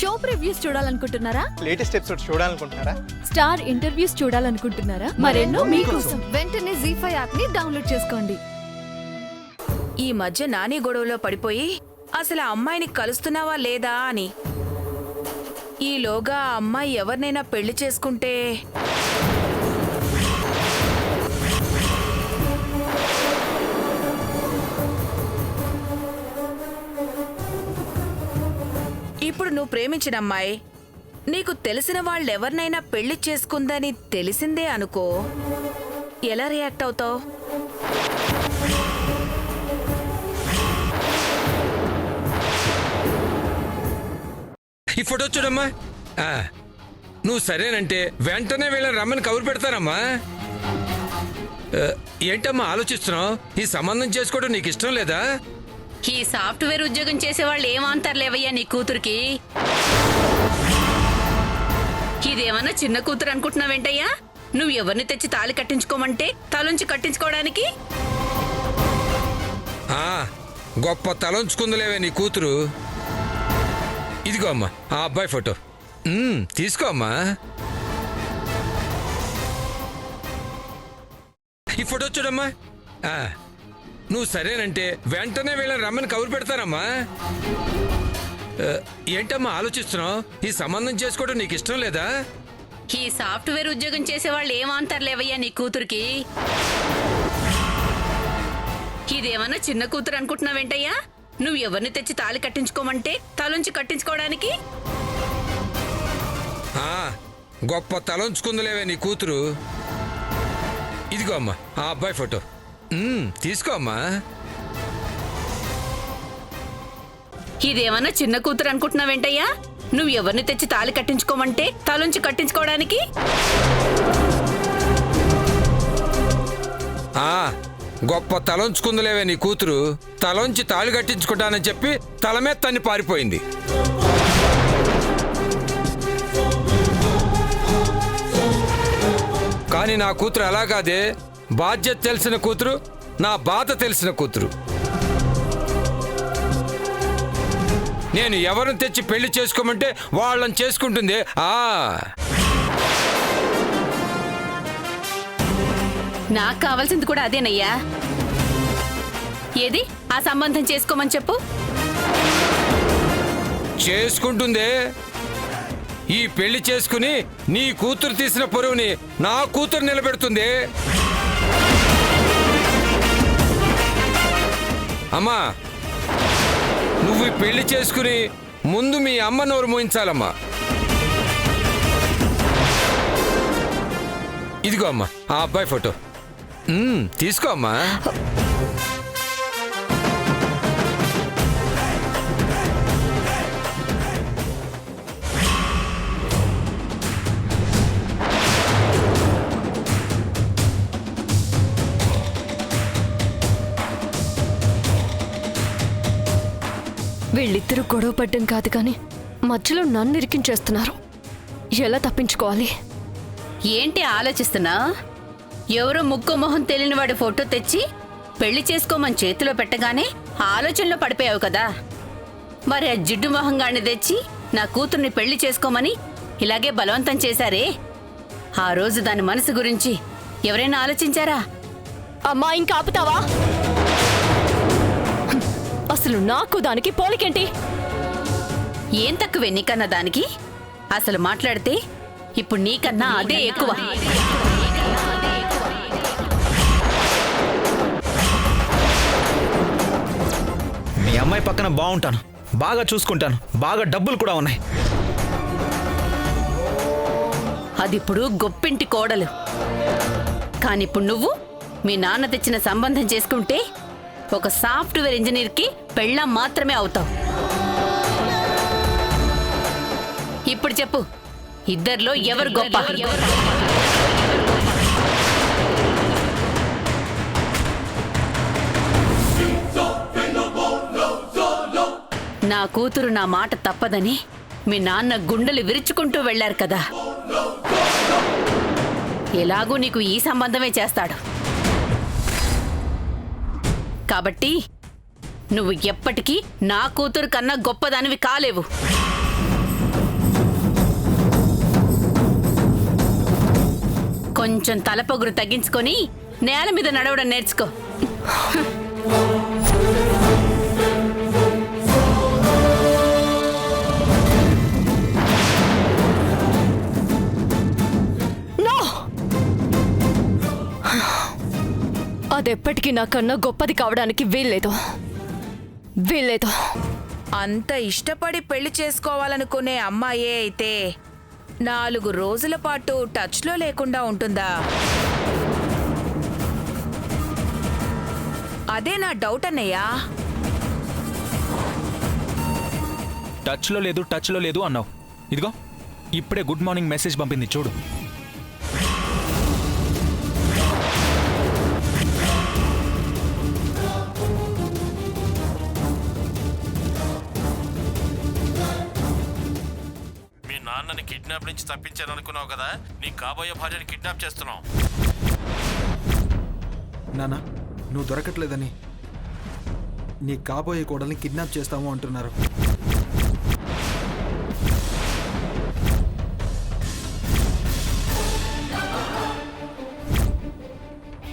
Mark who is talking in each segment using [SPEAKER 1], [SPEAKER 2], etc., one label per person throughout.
[SPEAKER 1] Show previews చూడాలనుకుంటున్నారా?
[SPEAKER 2] Latest episode చూడాలనుకుంటున్నారా?
[SPEAKER 1] Star interviews చూడాలనుకుంటున్నారా? మరెన్నో మీకోసం వెంటనే ZEE5 యాప్ ని డౌన్లోడ్ చేసుకోండి.
[SPEAKER 3] ఈ మధ్య నాని గొడవలో పడిపోయి అసలు ఆ అమ్మాయిని కలుస్తున్నావా లేదా అని. ఈలోగా ఆ అమ్మాయి ఎవరినైనా పెళ్లి చేసుకుంటే ఇప్పుడు నువ్వు ప్రేమించిన అమ్మాయి నీకు తెలిసిన వాళ్ళెవరినైనా పెళ్లి చేసుకుందని తెలిసిందే అనుకో, ఎలా రియాక్ట్ అవుతావు?
[SPEAKER 4] ఈ ఫోటో చూడమ్మా. నువ్వు సరేనంటే వెంటనే వీళ్ళని రమ్మని కబురు పెడతానమ్మా. ఏంటమ్మా ఆలోచిస్తున్నావు? ఈ సంబంధం చేసుకోవడం నీకు ఇష్టం లేదా?
[SPEAKER 5] ఈ సాఫ్ట్వేర్ ఉద్యోగం చేసేవాళ్ళు ఏమంటారులేవయ్యా నీ కూతురికి? ఇదేమన్నా చిన్న కూతురు అనుకుంటున్నావేంటయ్యా? నువ్వు ఎవరిని తెచ్చి తాళి కట్టించుకోమంటే తలుంచి కట్టించుకోవడానికి?
[SPEAKER 4] గొప్ప తలంచుకుందులేవే నీ కూతురు. ఇదిగో అమ్మా ఆ అబ్బాయి ఫోటో. తీసుకో అమ్మా. ఈ ఫోటో చూడమ్మా. నువ్వు సరేనంటే వెంటనే వీళ్ళని రమ్మని కబురు పెడతానమ్మా. ఏంటమ్మా ఆలోచిస్తున్నావు? ఈ సంబంధం చేసుకోవడం నీకు ఇష్టం లేదా?
[SPEAKER 5] ఈ సాఫ్ట్వేర్ ఉద్యోగం చేసేవాళ్ళు ఏమంటారులేవయ్యా నీ కూతురికి? ఇదేమన్నా చిన్న కూతురు అనుకుంటున్నావేంటయ్యా? నువ్వు ఎవరిని తెచ్చి తాళి కట్టించుకోమంటే తలుంచి కట్టించుకోవడానికి?
[SPEAKER 4] గొప్ప తలంచుకుందులేవే నీ కూతురు. ఇదిగో అమ్మా ఆ అబ్బాయి ఫోటో. తీసుకో అమ్మా.
[SPEAKER 5] ఇదేమన్నా చిన్న కూతురు అనుకుంటున్నావేంటయ్యా? నువ్వు ఎవరిని తెచ్చి తాళి కట్టించుకోమంటే తలుంచి కట్టించుకోవడానికి?
[SPEAKER 4] గొప్ప తలంచుకుందులేవే నీ కూతురు. తలంచి తాళి కట్టించుకుంటానని చెప్పి తల మీద తన్ని పారిపోయింది. కానీ నా కూతురు అలా కాదే. బాధ్యత తెలిసిన కూతురు, నా బాధ తెలిసిన కూతురు. నేను ఎవరిని తెచ్చి పెళ్లి చేసుకోమంటే వాళ్ళని చేసుకుంటుంది.
[SPEAKER 5] నాకు కావాల్సింది కూడా అదేనయ్యా. ఏది ఆ సంబంధం చేసుకోమని చెప్పు.
[SPEAKER 4] చేసుకుంటుందే. ఈ పెళ్లి చేసుకుని నీ కూతురు తీసిన పొరువుని నా కూతురు నిలబెడుతుంది. అమ్మా నువ్వు ఈ పెళ్లి చేసుకుని ముందు మీ అమ్మ నోరు మోయించాలమ్మా. ఇదిగో అమ్మా ఆ అబ్బాయి ఫోటో. తీసుకో అమ్మా.
[SPEAKER 1] వీళ్ళిద్దరూ గొడవ పడ్డం కాదు కానీ మధ్యలో నన్ను ఇరికించేస్తున్నారు. ఎలా తప్పించుకోవాలి?
[SPEAKER 5] ఏంటి ఆలోచిస్తున్నా? ఎవరో ముక్కు మొహం తెలియని వాడి ఫోటో తెచ్చి పెళ్లి చేసుకోమని చేతిలో పెట్టగానే ఆలోచనలో పడిపోయావు కదా. మరి ఆ జిడ్డు మొహంగాన్ని తెచ్చి నా కూతుర్ని పెళ్లి చేసుకోమని ఇలాగే బలవంతం చేశారే, ఆ రోజు దాని మనసు గురించి ఎవరైనా ఆలోచించారా?
[SPEAKER 1] అమ్మా ఇంకా ఆపుతావా? అసలు నాకు దానికి పోలికేంటి?
[SPEAKER 5] ఏం తక్కువే నీకన్నా దానికి? అసలు మాట్లాడితే ఇప్పుడు నీకన్నా అదే ఎక్కువ.
[SPEAKER 6] మీ అమ్మాయి పక్కన బాగుంటాను, బాగా చూసుకుంటాను, బాగా డబ్బులు కూడా ఉన్నాయి.
[SPEAKER 5] అదిప్పుడు గొప్పింటి కోడలు. కానిప్పుడు నువ్వు మీ నాన్న తెచ్చిన సంబంధం చేసుకుంటే ఒక సాఫ్ట్వేర్ ఇంజనీర్కి పెళ్ళాం మాత్రమే అవుతావు. ఇప్పుడు చెప్పు, ఇద్దరిలో ఎవరు గొప్ప? నా కూతురు నా మాట తప్పదని మీ నాన్న గుండెలు విరుచుకుంటూ వెళ్లారు కదా. ఎలాగూ నీకు ఈ సంబంధమే చేస్తాడు. కాబట్టి నువ్వు ఎప్పటికీ నా కూతురు కన్నా గొప్పదానివి కాలేవు. కొంచెం తలపొగురు తగ్గించుకొని నేల మీద నడవడం నేర్చుకో.
[SPEAKER 1] అదెప్పటికీ నాకన్నా గొప్పది కావడానికి వీల్లేదు.
[SPEAKER 3] అంత ఇష్టపడి పెళ్లి చేసుకోవాలనుకునే అమ్మాయే అయితే 4 రోజుల పాటు టచ్లో లేకుండా ఉంటుందా? అదే నా డౌట్ అన్నయ్యా.
[SPEAKER 6] టచ్లో లేదు అన్నావు. ఇదిగో ఇప్పుడే గుడ్ మార్నింగ్ మెసేజ్ పంపింది చూడు.
[SPEAKER 7] మీ నాన్నని కిడ్నాప్ నుంచి తప్పించాననుకున్నావు కదా, నీ కాబోయే భార్యని కిడ్నాప్ చేస్తున్నావు.
[SPEAKER 8] నానా, నువ్వు దొరకట్లేదని నీ కాబోయే కోడల్ని కిడ్నాప్ చేస్తాము అంటున్నారు.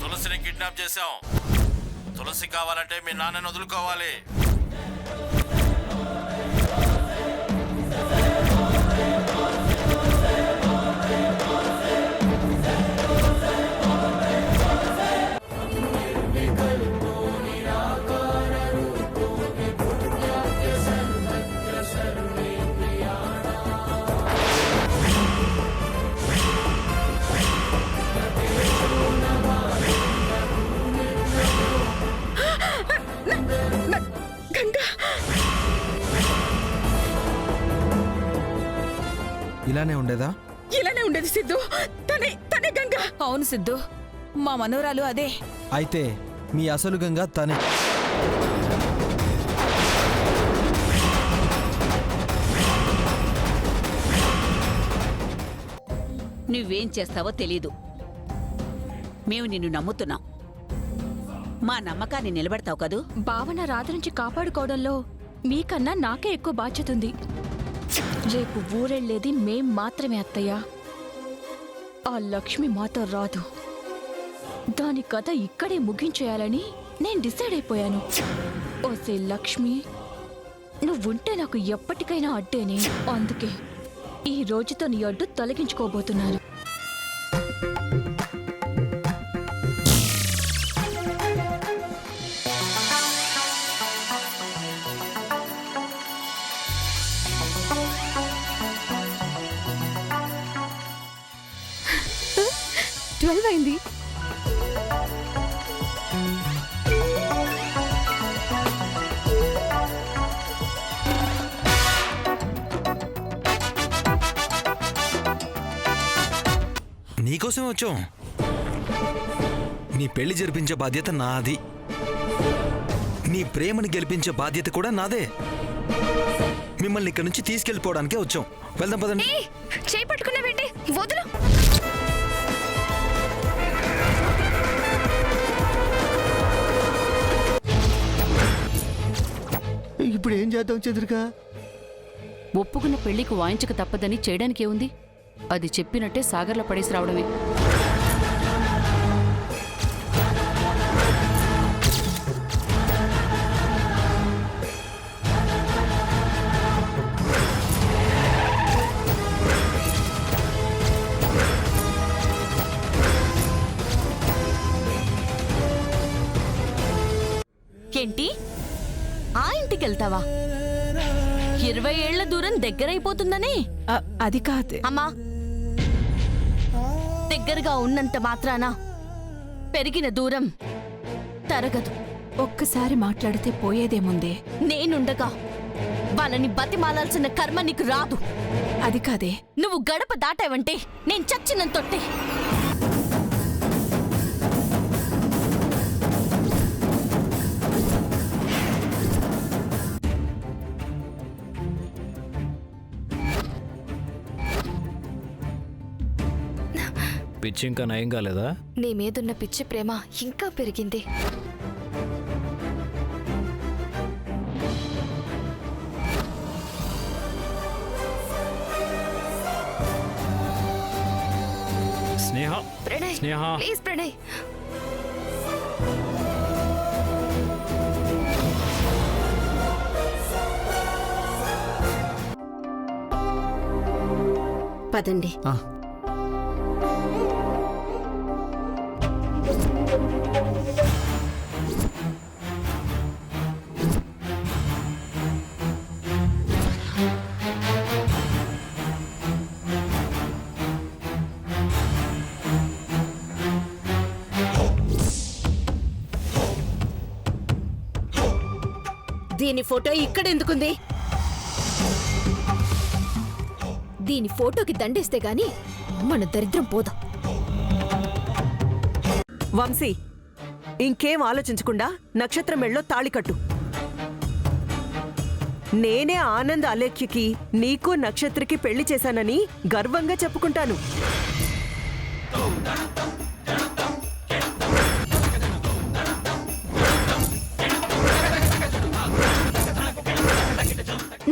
[SPEAKER 7] తులసిని కిడ్నాప్ చేశాం. తులసి కావాలంటే మీ నాన్నని వదులుకోవాలి.
[SPEAKER 8] ఇలానే ఉండేదా?
[SPEAKER 3] ఇలానే ఉండేది సిద్ధు. తనే గంగ. అవును సిద్ధు, మా మనవరాలు అదే.
[SPEAKER 8] అయితే మీ అసలు గంగా తనే.
[SPEAKER 9] నువ్వేం చేస్తావో తెలీదు. మేము నిన్ను నమ్ముతున్నాం. మా నమ్మకాన్ని నిలబెడతావు కదూ.
[SPEAKER 1] భావన రాత నుంచి కాపాడుకోవడంలో మీకన్నా నాకే ఎక్కువ బాధ్యత ఉంది. రేపు ఊరెళ్ళేది మేం మాత్రమే అత్తయ్య. ఆ లక్ష్మి మాతో రాదు. దాని కథ ఇక్కడే ముగించేయాలని నేను డిసైడ్ అయిపోయాను. ఓసే లక్ష్మి, నువ్వుంటే నాకు ఎప్పటికైనా అడ్డేనే. అందుకే ఈ రోజుతో నీ అడ్డు తొలగించుకోబోతున్నాను. అయింది.
[SPEAKER 6] నీకోసమే వచ్చాం. నీ పెళ్లి జరిపించే బాధ్యత నాది. నీ ప్రేమని గెలిపించే బాధ్యత కూడా నాదే. మిమ్మల్ని ఇక్కడి నుంచి తీసుకెళ్ళిపోవడానికే వచ్చాం. వెళ్దాం పదండి.
[SPEAKER 1] చేయి పట్టుకున్నా పెట్టి వదులు.
[SPEAKER 10] ఇప్పుడు ఏం చేద్దాం చంద్రిక?
[SPEAKER 11] ఒప్పుకున్న పెళ్లికి వాయించక తప్పదని చేయడానికేముంది? అది చెప్పినట్టే సాగర్లో పడేసి రావడమే.
[SPEAKER 1] ఏంటి ఆ ఇంటికి వెళ్తావా? 20 ఏళ్ల దూరం దగ్గరైపోతుందని?
[SPEAKER 3] అది కాదు
[SPEAKER 1] అమ్మా, దగ్గరగా ఉన్నంత మాత్రాన పెరిగిన దూరం తరగదు.
[SPEAKER 3] ఒక్కసారి మాట్లాడితే పోయేదేముందే.
[SPEAKER 1] నేనుండగా వాళ్ళని బతిమాలాల్సిన కర్మ నీకు రాదు.
[SPEAKER 3] అది కాదే.
[SPEAKER 1] నువ్వు గడప దాటావంటే నేను చచ్చినంత తొట్టే.
[SPEAKER 6] పిచ్చి ఇంకా నయం కాలేదా?
[SPEAKER 1] నీ మీదున్న పిచ్చి ప్రేమ ఇంకా పెరిగింది.
[SPEAKER 6] స్నేహ,
[SPEAKER 1] ప్రణయ్
[SPEAKER 12] స్నేహ.
[SPEAKER 1] ప్లీజ్ ప్రణయ్.
[SPEAKER 5] పదండి.
[SPEAKER 1] దీని ఫోటో ఇక్కడ ఎందుకుంది? దీని ఫోటోకి దండేస్తే గాని మన దరిద్రం పోదాం.
[SPEAKER 13] వంశీ, ఇంకేం ఆలోచించకుండా నక్షత్రం మెళ్ళో తాళి కట్టు. నేనే ఆనంద్ అలేఖ్యకి నీకు నక్షత్రకి పెళ్లి చేశానని గర్వంగా చెప్పుకుంటాను.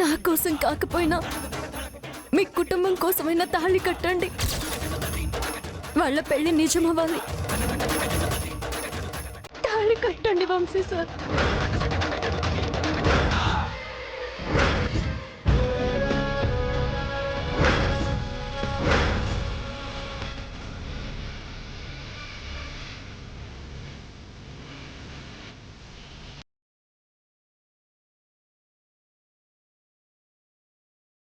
[SPEAKER 1] నా కోసం కాకపోయినా మీ కుటుంబం కోసమైనా తాళి కట్టండి. వాళ్ళ పెళ్లి నిజమవ్వాలి. తాళి కట్టండి వంశీ సార్.